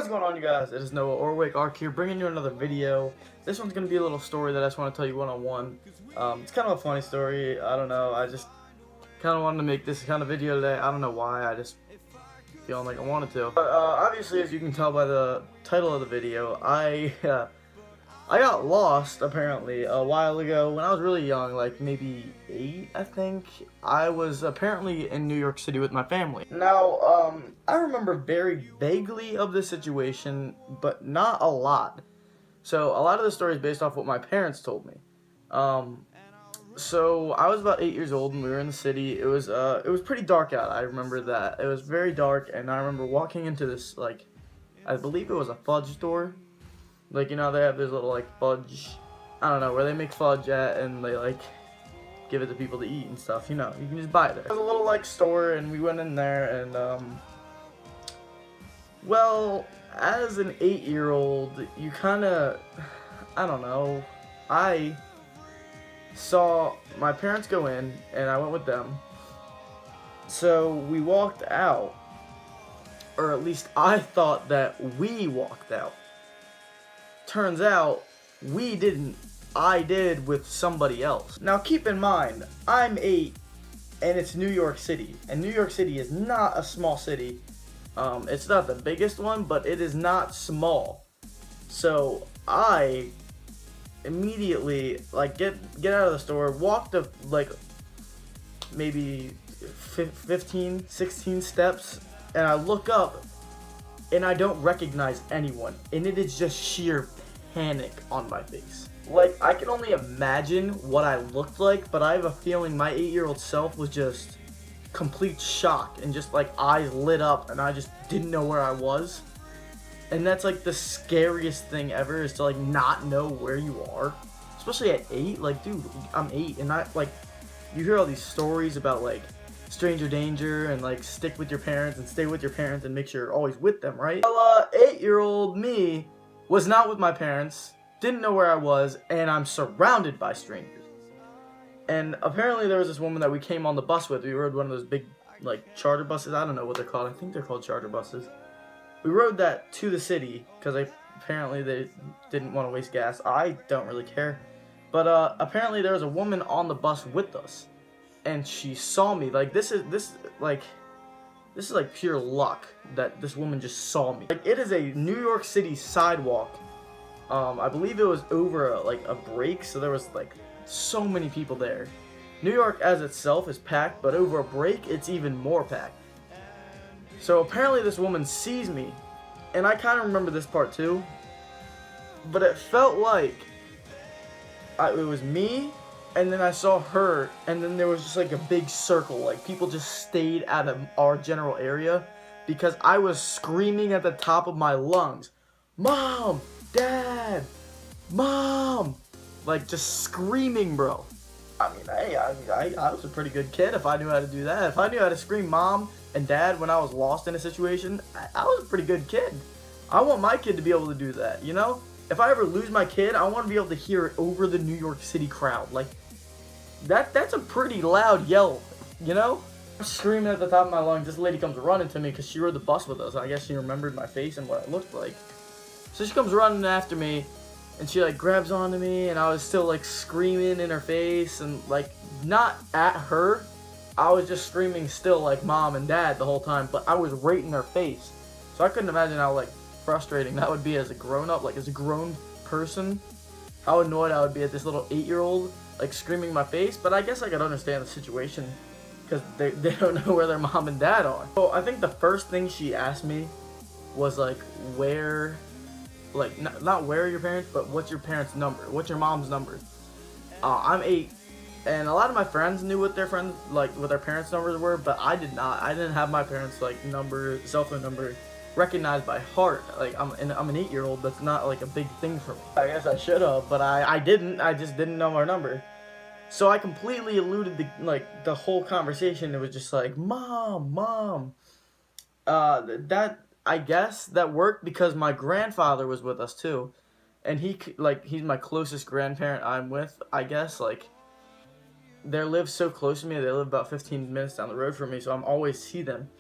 What's going on, you guys? It is Noah Orwick Ark here, bringing you another video. This one's going to be a little story that I just want to tell you one-on-one. It's kind of a funny story. I don't know. I just kind of wanted to make this kind of video today. I don't know why. I just feeling like I wanted to. But obviously, as you can tell by the title of the video, I got lost, apparently, a while ago when I was really young, like maybe 8, I think. I was apparently in New York City with my family. Now, I remember very vaguely of this situation, but not a lot. So, a lot of the story is based off what my parents told me. So, I was about 8 years old and we were in the city. It was pretty dark out, I remember that. It was very dark, and I remember walking into this, like, I believe it was a fudge store. Like, you know, they have this little, like, fudge, I don't know, where they make fudge at, and they, like, give it to people to eat and stuff, you know, you can just buy it there. It was a little, like, store, and we went in there, and, well, as an 8-year-old, you kinda, I don't know, I saw my parents go in, and I went with them, so we walked out, or at least I thought that we walked out. Turns out, we didn't. I did with somebody else. Now keep in mind, I'm 8, and it's New York City. And New York City is not a small city. It's not the biggest one, but it is not small. So, I immediately, like, get out of the store, walk the, like, maybe 15, 16 steps, and I look up, and I don't recognize anyone, and it is just sheer panic on my face. Like, I can only imagine what I looked like, but I have a feeling my 8-year-old self was just complete shock and just, like, eyes lit up, and I just didn't know where I was. And that's, like, the scariest thing ever, is to, like, not know where you are. Especially at 8, like, dude, I'm 8, and you hear all these stories about, like, stranger danger, and, like, stick with your parents and stay with your parents and make sure you're always with them, right? Well, 8-year-old me was not with my parents, didn't know where I was, and I'm surrounded by strangers. And apparently there was this woman that we came on the bus with. We rode one of those big, like, charter buses. I don't know what they're called. I think they're called charter buses. We rode that to the city because apparently they didn't want to waste gas. I don't really care. But apparently there was a woman on the bus with us, and she saw me. Like, this is like pure luck that this woman just saw me. Like, it is a New York City sidewalk. I believe it was over a break, so there was, like, so many people there. New York as itself is packed, but over a break, it's even more packed. So apparently this woman sees me, and I kind of remember this part too, but it felt like it was me, and then I saw her, and then there was just, like, a big circle. Like, people just stayed out of our general area because I was screaming at the top of my lungs, "Mom! Dad! Mom!" Like, just screaming, bro. I mean, hey, I was a pretty good kid if I knew how to do that. If I knew how to scream Mom and Dad when I was lost in a situation, I was a pretty good kid. I want my kid to be able to do that, you know? If I ever lose my kid, I want to be able to hear it over the New York City crowd. Like, that's a pretty loud yell, you know? I'm screaming at the top of my lungs. This lady comes running to me because she rode the bus with us. I guess she remembered my face and what I looked like. So she comes running after me, and she, like, grabs onto me, and I was still, like, screaming in her face, and, like, not at her. I was just screaming still, like, Mom and Dad the whole time, but I was right in her face. So I couldn't imagine how, like, frustrating that would be as a grown-up, like, as a grown person. How annoyed I would be at this little 8-year-old, like, screaming in my face, but I guess I could understand the situation, because they don't know where their mom and dad are. So I think the first thing she asked me was, like, where, like, not where are your parents, but what's your parents' number? What's your mom's number? I'm 8, and a lot of my friends knew what their friends, like, what their parents' numbers were, but I did not. I didn't have my parents', like, cell phone number recognized by heart. Like, I'm an 8-year-old. That's not, like, a big thing for me. I guess I should have, but I didn't. I just didn't know our number. So I completely eluded the whole conversation. It was just like, Mom. I guess that worked because my grandfather was with us too, and he's my closest grandparent I'm with. I guess, like, they live so close to me. They live about 15 minutes down the road from me, so I'm always see them.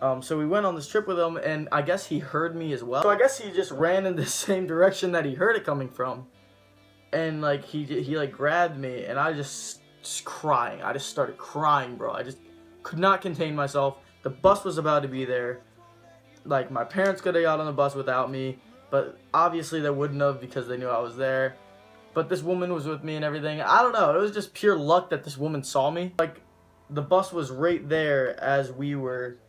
So we went on this trip with him, and I guess he heard me as well. So I guess he just ran in the same direction that he heard it coming from. And like he like grabbed me, and I just crying. I just started crying, bro. I just could not contain myself. The bus was about to be there. Like, my parents could have got on the bus without me, but obviously they wouldn't have because they knew I was there. But this woman was with me and everything. I don't know. It was just pure luck that this woman saw me. Like, the bus was right there as we were,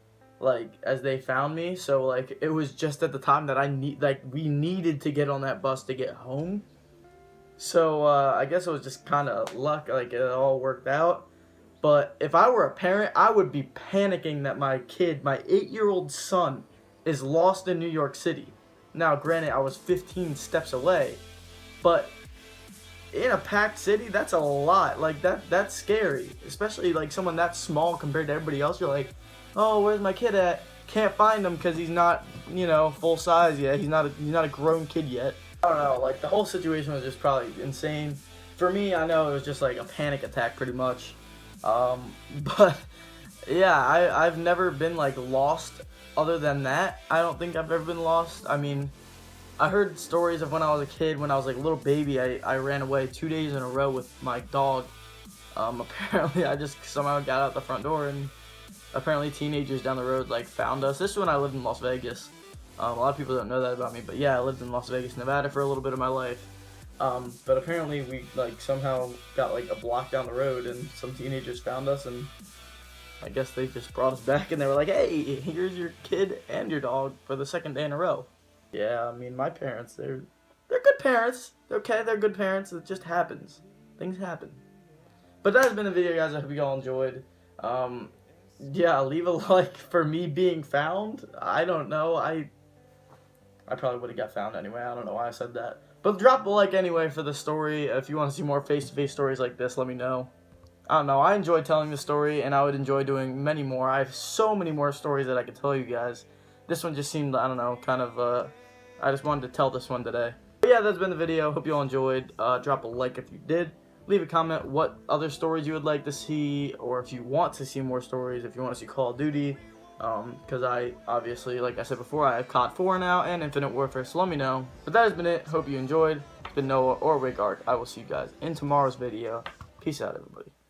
like, as they found me. So, like, it was just at the time that we needed to get on that bus to get home. So, I guess it was just kind of luck. Like, it all worked out. But if I were a parent, I would be panicking that my kid, my 8-year-old son, is lost in New York City. Now, granted, I was 15 steps away, but in a packed city, that's a lot. Like, that's scary, especially like someone that small compared to everybody else. You're like, oh, where's my kid at? Can't find him because he's not, you know, full size yet. He's not a grown kid yet. I don't know. Like, the whole situation was just probably insane. For me, I know it was just like a panic attack, pretty much. But yeah, I've never been like lost. Other than that, I don't think I've ever been lost. I mean, I heard stories of when I was a kid, when I was like a little baby, I ran away 2 days in a row with my dog. Apparently I just somehow got out the front door, and apparently teenagers down the road like found us. This is when I lived in Las Vegas. A lot of people don't know that about me, but yeah, I lived in Las Vegas, Nevada for a little bit of my life. But apparently we like somehow got like a block down the road, and some teenagers found us, and I guess they just brought us back, and they were like, hey, here's your kid and your dog for the second day in a row. Yeah, I mean, my parents, they're good parents. Okay, they're good parents. It just happens. Things happen. But that has been the video, guys. I hope you all enjoyed. Yeah, leave a like for me being found. I don't know. I probably would have got found anyway. I don't know why I said that. But drop a like anyway for the story. If you want to see more face-to-face stories like this, let me know. I don't know. I enjoy telling the story, and I would enjoy doing many more. I have so many more stories that I could tell you guys. This one just seemed, I don't know, kind of, I just wanted to tell this one today. But yeah, that's been the video. Hope you all enjoyed. Drop a like if you did. Leave a comment what other stories you would like to see, or if you want to see more stories, if you want to see Call of Duty. Because I, obviously, like I said before, I have COD 4 now and Infinite Warfare, so let me know. But that has been it. Hope you enjoyed. It's been Noah or Wigard. I will see you guys in tomorrow's video. Peace out, everybody.